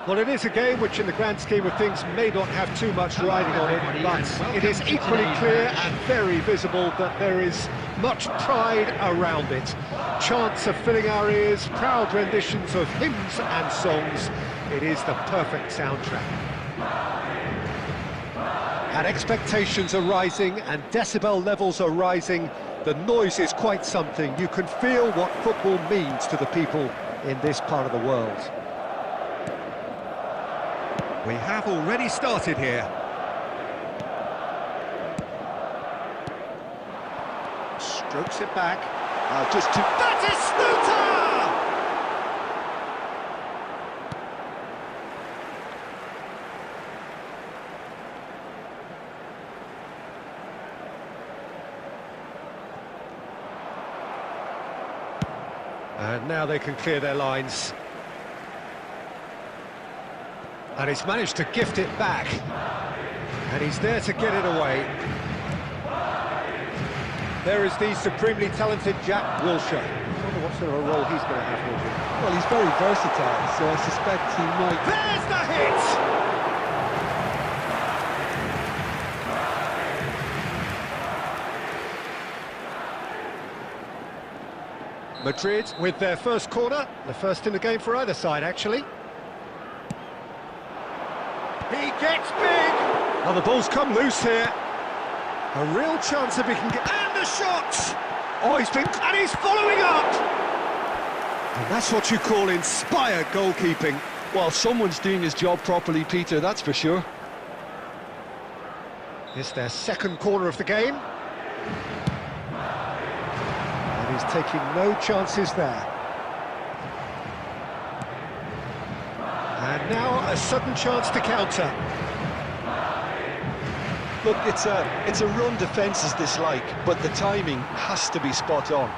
Well, it is a game which, in the grand scheme of things, may not have too much riding on it, but it is equally clear and very visible that there is much pride around it. Chants are filling our ears, proud renditions of hymns and songs. It is the perfect soundtrack. And expectations are rising and decibel levels are rising. The noise is quite something. You can feel what football means to the people in this part of the world. We have already started here. Strokes it back. That is Snooter! And now they can clear their lines. And he's managed to gift it back. And he's there to get it away. There is the supremely talented Jack Wilshere. I wonder what sort of a role he's going to have here. Well, he's very versatile, so I suspect he might... There's the hit! Madrid with their first corner, the first in the game for either side, actually. He gets big! Now the ball's come loose here. A real chance if he can get... And the shot! Oh, and he's following up! And that's what you call inspired goalkeeping. Well, someone's doing his job properly, Peter, that's for sure. It's their second corner of the game. And he's taking no chances there. And now a sudden chance to counter. Look, it's a run defences dislike, but the timing has to be spot on.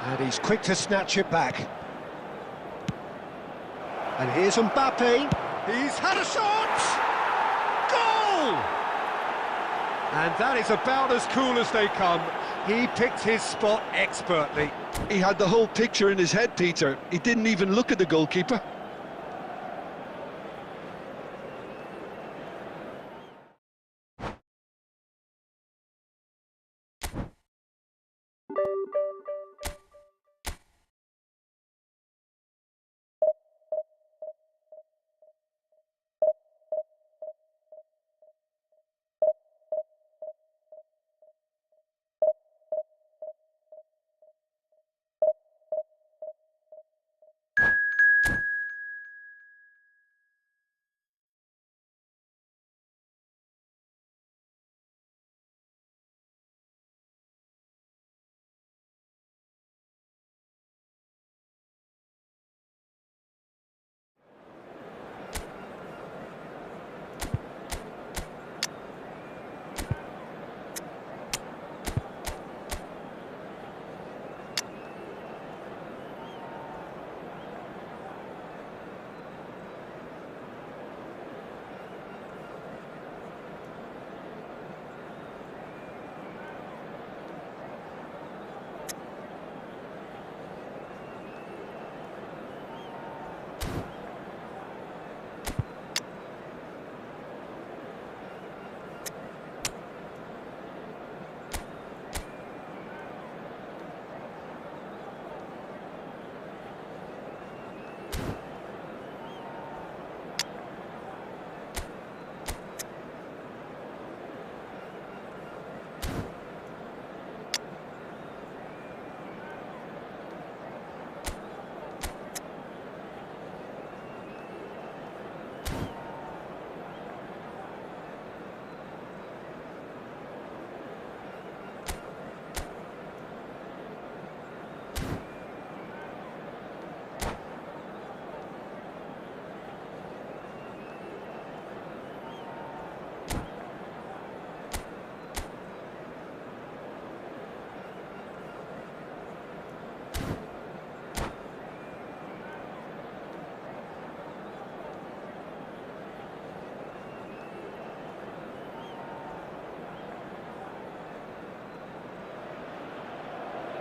And he's quick to snatch it back. And here's Mbappe. He's had a shot! Goal! And that is about as cool as they come. He picked his spot expertly. He had the whole picture in his head, Peter. He didn't even look at the goalkeeper.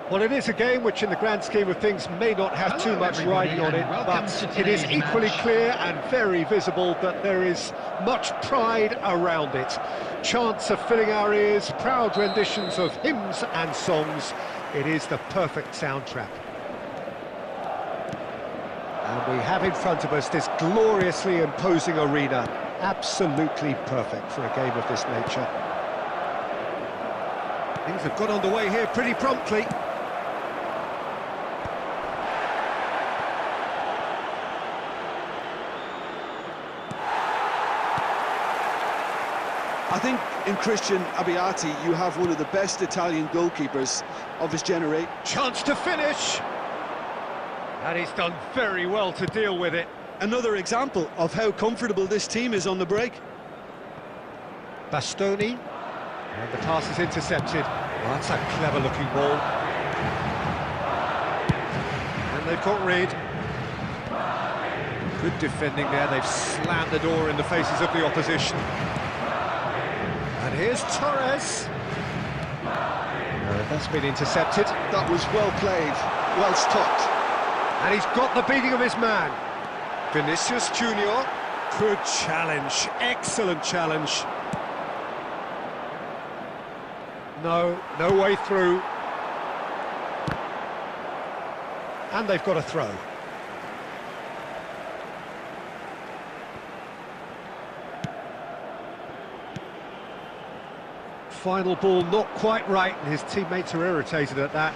Well, it is a game which in the grand scheme of things may not have too much riding on it, but it is equally clear and very visible that there is much pride around it. Chants are filling our ears, proud renditions of hymns and songs. It is the perfect soundtrack. And we have in front of us this gloriously imposing arena, absolutely perfect for a game of this nature. Things have got underway here pretty promptly. I think in Christian Abbiati you have one of the best Italian goalkeepers of his generation. Chance to finish! And he's done very well to deal with it. Another example of how comfortable this team is on the break. Bastoni, and the pass is intercepted. Well, that's a clever-looking ball. And they've got rid. Good defending there, they've slammed the door in the faces of the opposition. And here's Torres. That's been intercepted. That was well played, well stopped. And he's got the beating of his man. Vinicius Junior. Good challenge, excellent challenge. No way through. And they've got a throw. Final ball not quite right, and his teammates are irritated at that.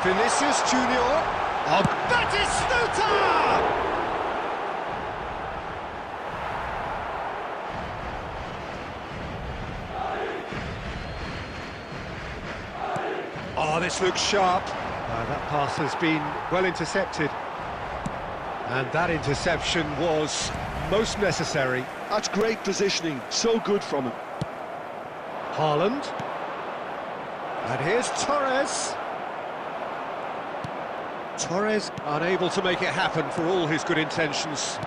Vinicius Junior. Oh, Batistuta! Oh, this looks sharp. That pass has been well intercepted. And that interception was most necessary. That's great positioning, so good from him. Haaland. And here's Torres. Torres unable to make it happen for all his good intentions.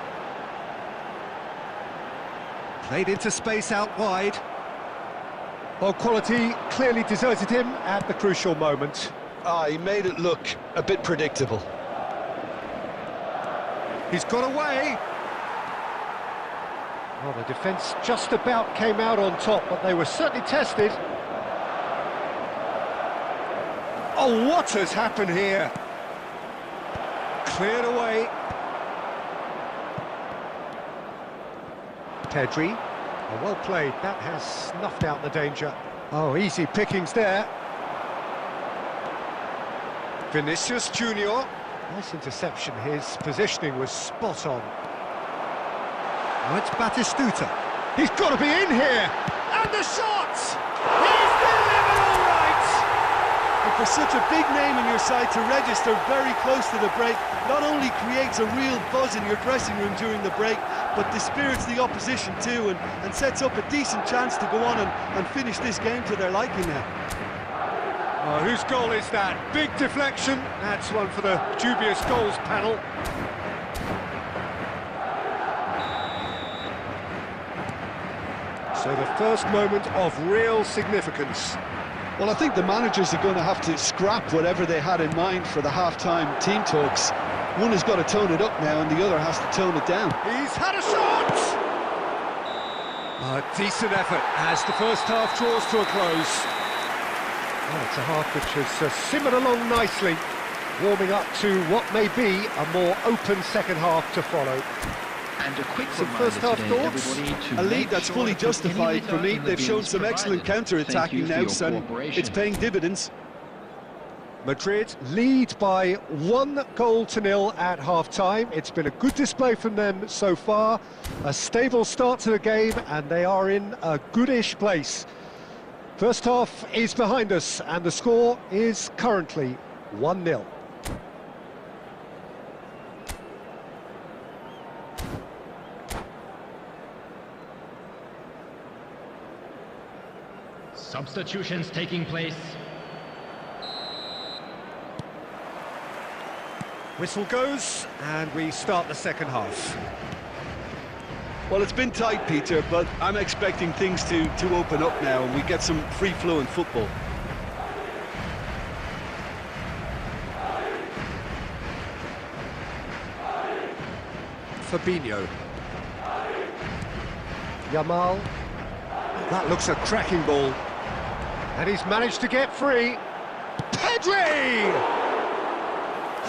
Played into space out wide. Well, quality clearly deserted him at the crucial moment. He made it look a bit predictable. He's got away. Well, the defence just about came out on top, but they were certainly tested. Oh, what has happened here? Cleared away. Pedri. Oh, well played. That has snuffed out the danger. Oh, easy pickings there. Vinicius Junior. Nice interception. His positioning was spot on. Now it's Batistuta. He's got to be in here! And the shot! He's delivered all right! And for such a big name in your side to register very close to the break, not only creates a real buzz in your dressing room during the break, but dispirits the opposition too, and sets up a decent chance to go on and finish this game to their liking now. Oh, whose goal is that? Big deflection. That's one for the dubious goals panel. So the first moment of real significance. Well, I think the managers are going to have to scrap whatever they had in mind for the half-time team talks. One has got to tone it up now and the other has to tone it down. He's had a shot! A decent effort as the first half draws to a close. Well, it's a half which has simmered along nicely, warming up to what may be a more open second half to follow. And a quick some first half thoughts. A lead that's fully justified for me. They've shown some excellent counter-attacking now, and it's paying dividends. Madrid lead by 1-0 at half-time. It's been a good display from them so far. A stable start to the game, and they are in a goodish place. First half is behind us, and the score is currently 1-0. Substitutions taking place. Whistle goes, and we start the second half. Well, it's been tight, Peter, but I'm expecting things to open up now and we get some free-flowing football. Fabinho. Yamal. That looks a cracking ball. And he's managed to get free. Pedri!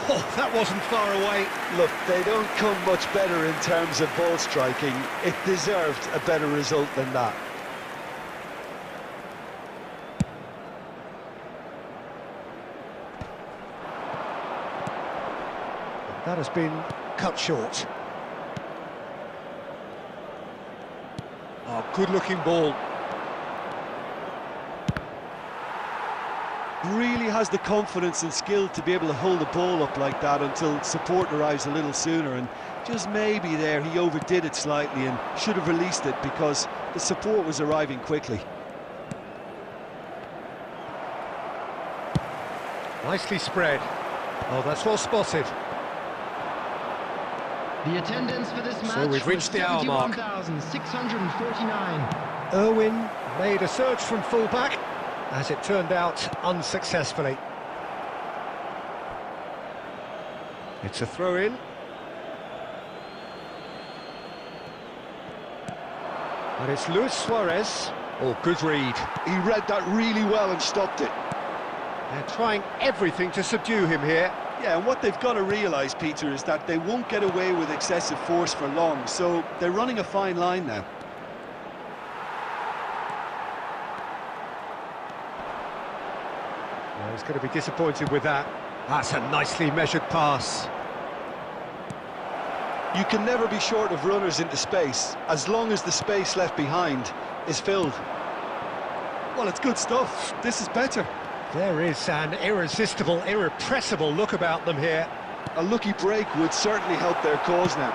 Oh, that wasn't far away. Look, they don't come much better in terms of ball striking. It deserved a better result than that. That has been cut short. Oh, good-looking ball. Really has the confidence and skill to be able to hold the ball up like that until support arrives a little sooner, and just maybe there he overdid it slightly and should have released it because the support was arriving quickly. Nicely spread. Oh, that's well spotted. The attendance for this match So we've reached the hour mark. 71,649. Irwin made a surge from full-back, as it turned out unsuccessfully. It's a throw-in. And it's Luis Suarez. Oh, good read. He read that really well and stopped it. They're trying everything to subdue him here. Yeah, and what they've got to realise, Peter, is that they won't get away with excessive force for long, so they're running a fine line now. Well, he's going to be disappointed with that. That's a nicely measured pass. You can never be short of runners into space, as long as the space left behind is filled. Well, it's good stuff. This is better. There is an irresistible, irrepressible look about them here. A lucky break would certainly help their cause now.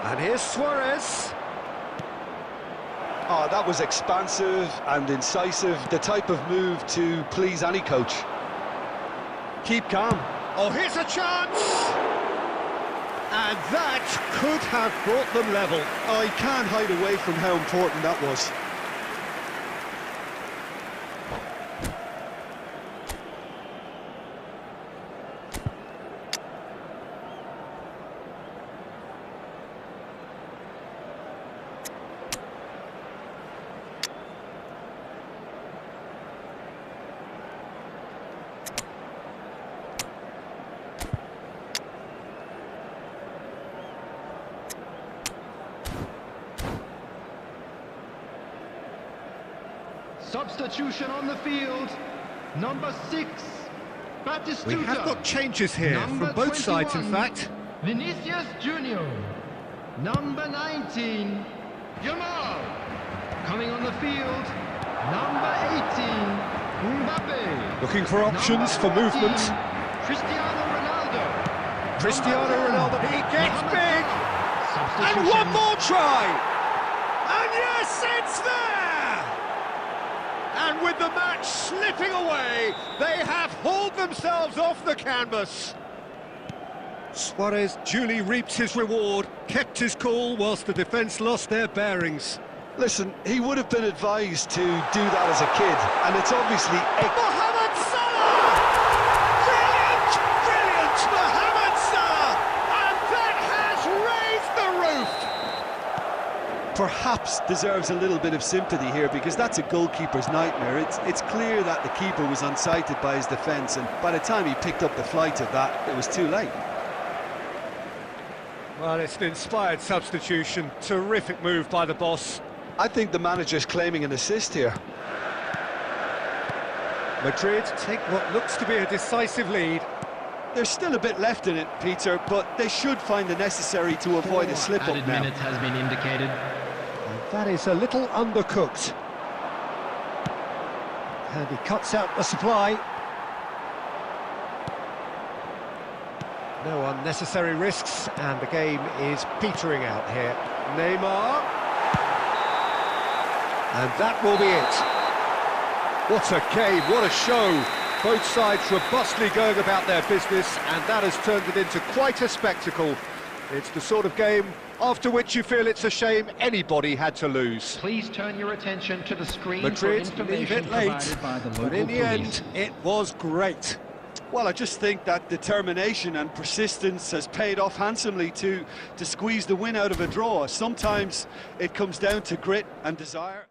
And here's Suarez. Oh, that was expansive and incisive, the type of move to please any coach. Keep calm. Oh, here's a chance! And that could have brought them level. Oh, he can't hide away from how important that was. Substitution on the field. Number 6, Batistuta. We have got changes here Number from both sides, in 21, fact. Vinicius Junior. Number 19, Yamal. Coming on the field, number 18, Mbappe. Looking for options for Number 14, movement. Cristiano Ronaldo. Cristiano Ronaldo, he gets Mohamed big! Salah. And one more try! And yes, it's there! And with the match slipping away, they have hauled themselves off the canvas. Suarez duly reaped his reward, kept his cool whilst the defence lost their bearings. Listen, he would have been advised to do that as a kid, and it's obviously... Mohamed Salah! Brilliant! Brilliant! Mohamed Salah! And that has raised the roof! perhaps deserves a little bit of sympathy here, because that's a goalkeeper's nightmare. It's clear that the keeper was unsighted by his defence, and by the time he picked up the flight of that, it was too late. Well, it's an inspired substitution. Terrific move by the boss. I think the manager's claiming an assist here. Madrid take what looks to be a decisive lead. There's still a bit left in it, Peter, but they should find the necessary to avoid a slip-up Added now. minutes has been indicated. And that is a little undercooked. And he cuts out the supply. No unnecessary risks, and the game is petering out here. Neymar. And that will be it. What a game, what a show. Both sides robustly going about their business, and that has turned it into quite a spectacle. It's the sort of game after which you feel it's a shame anybody had to lose. Please turn your attention to the screen Madrid for leave information it late, provided by the local but in the police. end, it was great. Well, I just think that determination and persistence has paid off handsomely to squeeze the win out of a draw. Sometimes it comes down to grit and desire.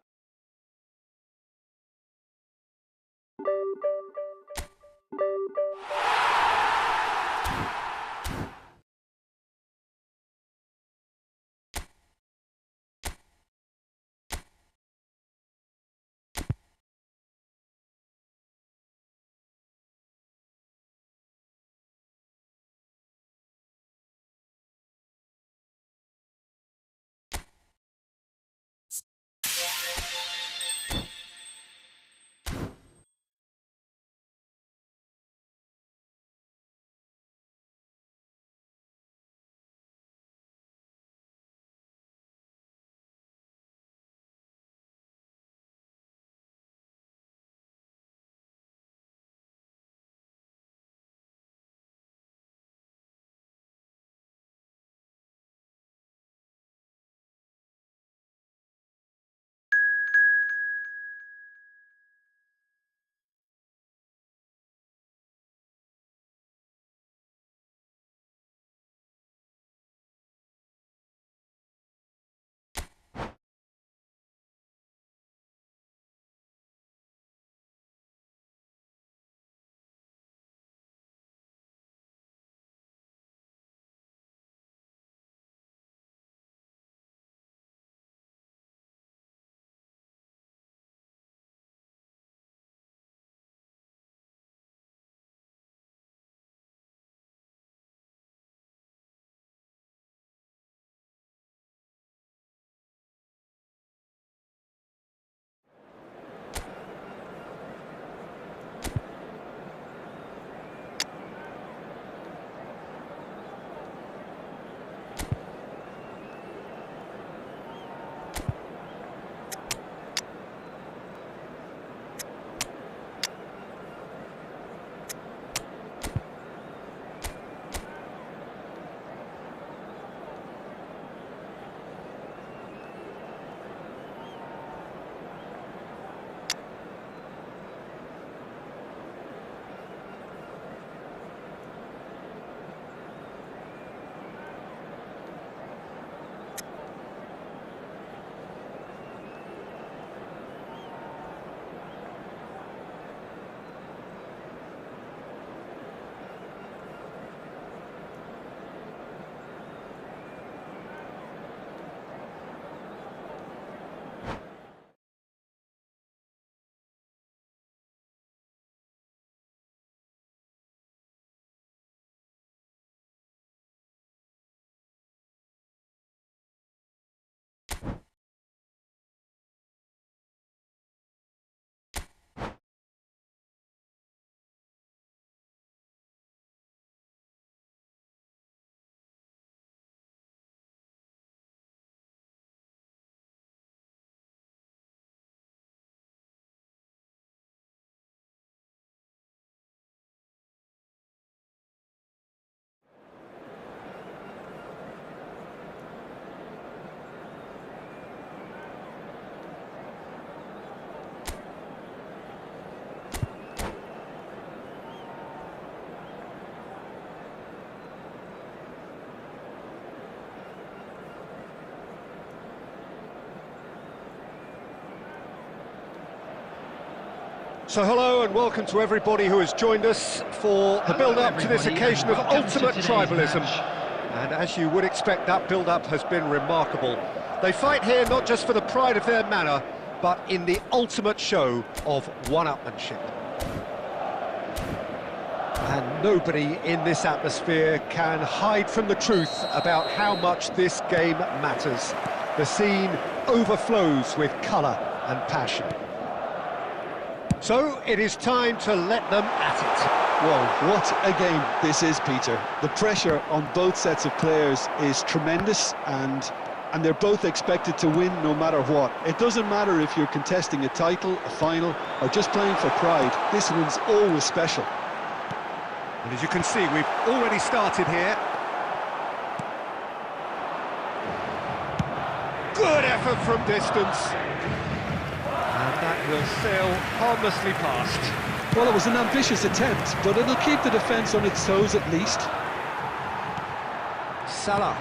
So hello and welcome to everybody who has joined us for the build-up to this occasion of ultimate tribalism. And as you would expect, that build-up has been remarkable. They fight here not just for the pride of their manor, but in the ultimate show of one-upmanship. And nobody in this atmosphere can hide from the truth about how much this game matters. The scene overflows with colour and passion. So it is time to let them at it. Whoa, what a game this is, Peter. The pressure on both sets of players is tremendous, and they're both expected to win no matter what. It doesn't matter if you're contesting a title, a final, or just playing for pride. This one's always special. And as you can see, we've already started here. Good effort from distance. And that will sail harmlessly past. Well, it was an ambitious attempt, but it'll keep the defence on its toes at least. Salah.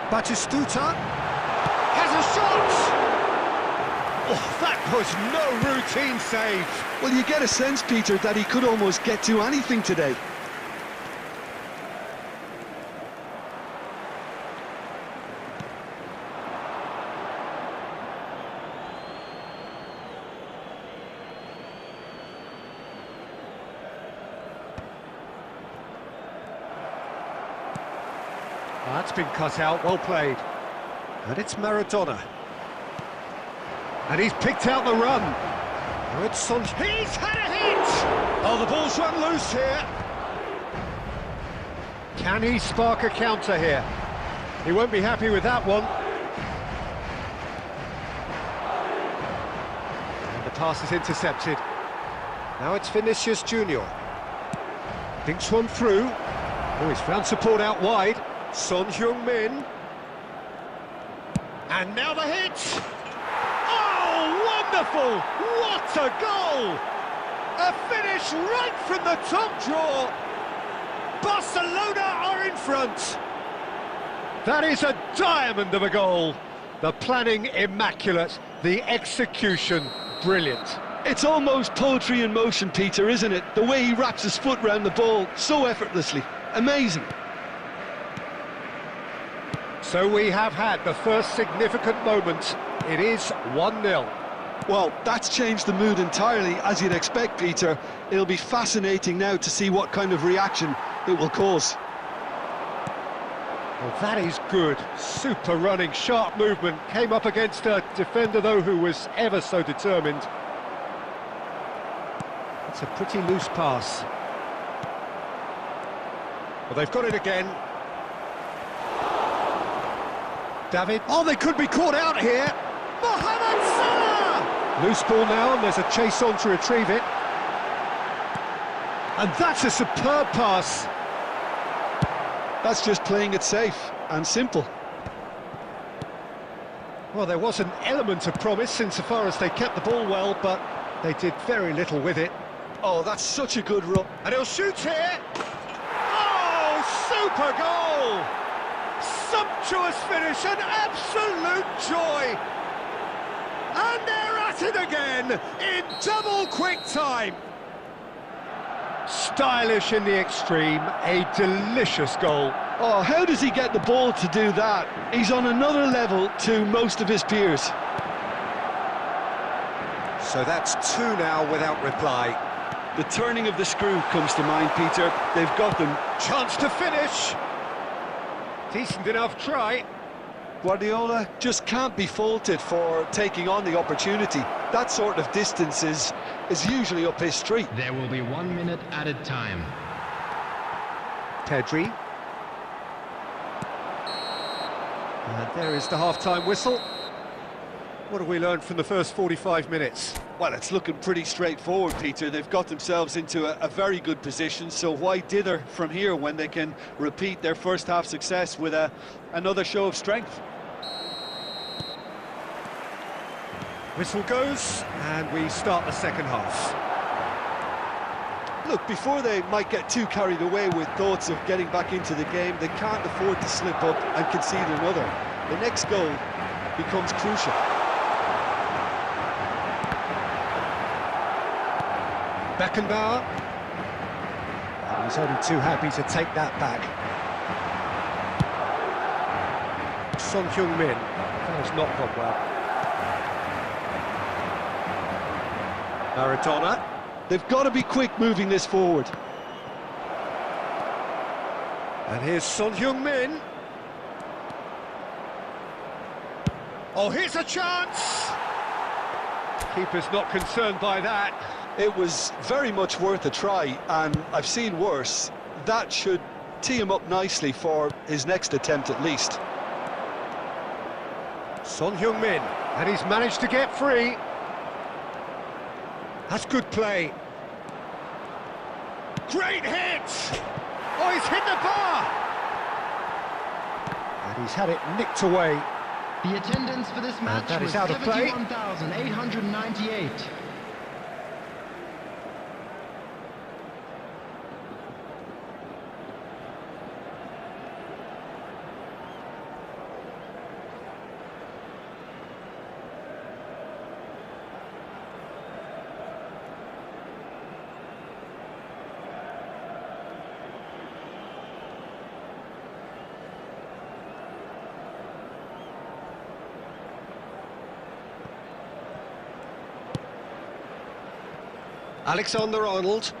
Batistuta has a shot! Oh, that was no routine save. Well, you get a sense, Peter, that he could almost get to anything today. That's been cut out, well played. And it's Maradona. And he's picked out the run. Now it's Son. He's had a hit! Oh, the ball's run loose here. Can he spark a counter here? He won't be happy with that one. And the pass is intercepted. Now it's Vinicius Junior. Thinks one through. Oh, he's found support out wide. Son Heung-min. And now the hit! Oh, wonderful! What a goal! A finish right from the top drawer! Barcelona are in front! That is a diamond of a goal! The planning immaculate, the execution brilliant. It's almost poetry in motion, Peter, isn't it? The way he wraps his foot round the ball so effortlessly. Amazing. So we have had the first significant moment. It is 1-0. Well, that's changed the mood entirely, as you'd expect, Peter. It'll be fascinating now to see what kind of reaction it will cause. Well, that is good. Super running, sharp movement. Came up against a defender, though, who was ever so determined. It's a pretty loose pass. Well, they've got it again. David. Oh, they could be caught out here. Mohamed Salah! Loose ball now, and there's a chase on to retrieve it. And that's a superb pass. That's just playing it safe and simple. Well, there was an element of promise insofar as they kept the ball well, but they did very little with it. Oh, that's such a good run. And he'll shoot here. Oh, super goal! Sumptuous finish, an absolute joy! And they're at it again, in double quick time! Stylish in the extreme, a delicious goal. Oh, how does he get the ball to do that? He's on another level to most of his peers. So that's 2 now without reply. The turning of the screw comes to mind, Peter. They've got them. Chance to finish! Decent enough try. Guardiola just can't be faulted for taking on the opportunity. That sort of distance is usually up his street. There will be 1 minute added time. Pedri. And there is the half-time whistle. What have we learned from the first 45 minutes? Well, it's looking pretty straightforward, Peter. They've got themselves into a very good position, so why dither from here when they can repeat their first-half success with another show of strength? Whistle goes, and we start the second half. Look, before they might get too carried away with thoughts of getting back into the game, they can't afford to slip up and concede another. The next goal becomes crucial. Beckenbauer. He's only too happy to take that back. Son Heung-min. That has not gone well. Maradona. They've got to be quick moving this forward. And here's Son Heung-min. Oh, here's a chance! Keeper's not concerned by that. It was very much worth a try, and I've seen worse. That should tee him up nicely for his next attempt at least. Son Heung-min, and he's managed to get free. That's good play. Great hit! Oh, he's hit the bar! And he's had it nicked away. The attendance for this match that was is out of play. 71,898. Alexander-Arnold.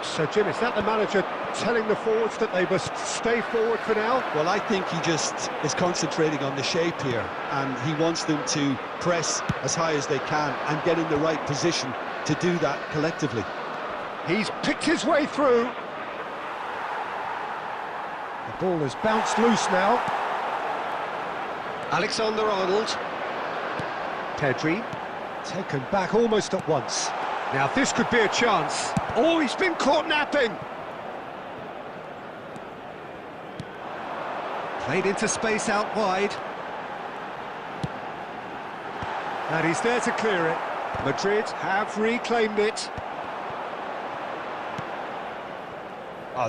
So, Jim, is that the manager telling the forwards that they must stay forward for now? Well, I think he just is concentrating on the shape here, and he wants them to press as high as they can and get in the right position to do that collectively. He's picked his way through. The ball has bounced loose now. Alexander-Arnold. Pedri, taken back almost at once. Now this could be a chance. Oh, he's been caught napping. Played into space out wide. And he's there to clear it. Madrid have reclaimed it.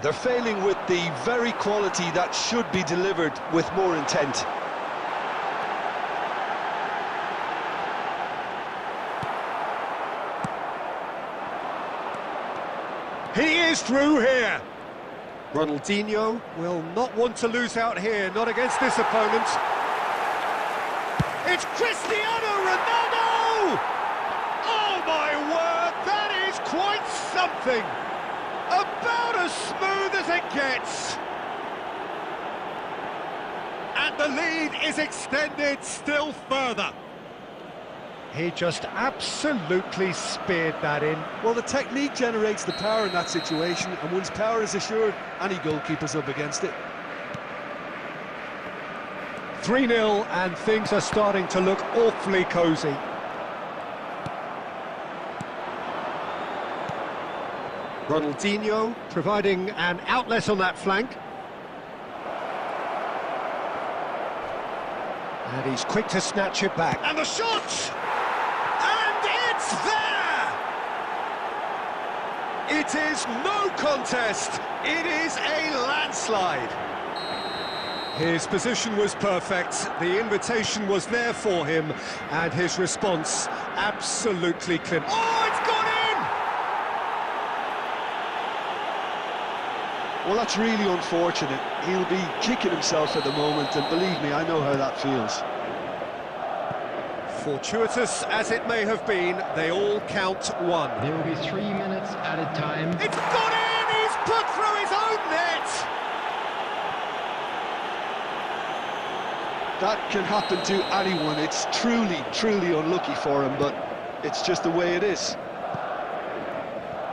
They're failing with the very quality that should be delivered with more intent. He is through here. Ronaldinho will not want to lose out here, not against this opponent. It's Cristiano Ronaldo! Oh my word, that is quite something! About as smooth as it gets. And the lead is extended still further. He just absolutely speared that in. Well, the technique generates the power in that situation, and once power is assured, any goalkeeper's up against it. 3-0, and things are starting to look awfully cosy. Ronaldinho providing an outlet on that flank. And he's quick to snatch it back. And the shot! And it's there! It is no contest. It is a landslide. His position was perfect. The invitation was there for him. And his response absolutely clear. Oh, it's gone in! Well, that's really unfortunate. He'll be kicking himself at the moment, and believe me, I know how that feels. Fortuitous as it may have been, they all count one. There will be 3 minutes added time. It's gone in! He's put through his own net! That can happen to anyone. It's truly, truly unlucky for him, but it's just the way it is.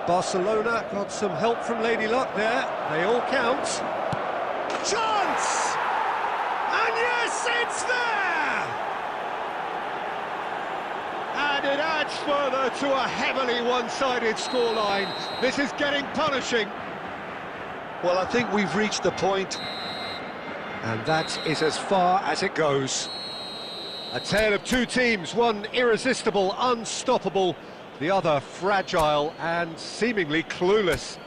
Barcelona got some help from Lady Luck there. They all count. Chance! And yes, it's there! And it adds further to a heavily one-sided scoreline. This is getting punishing. Well, I think we've reached the point. And that is as far as it goes. A tale of two teams, one irresistible, unstoppable, the other fragile and seemingly clueless.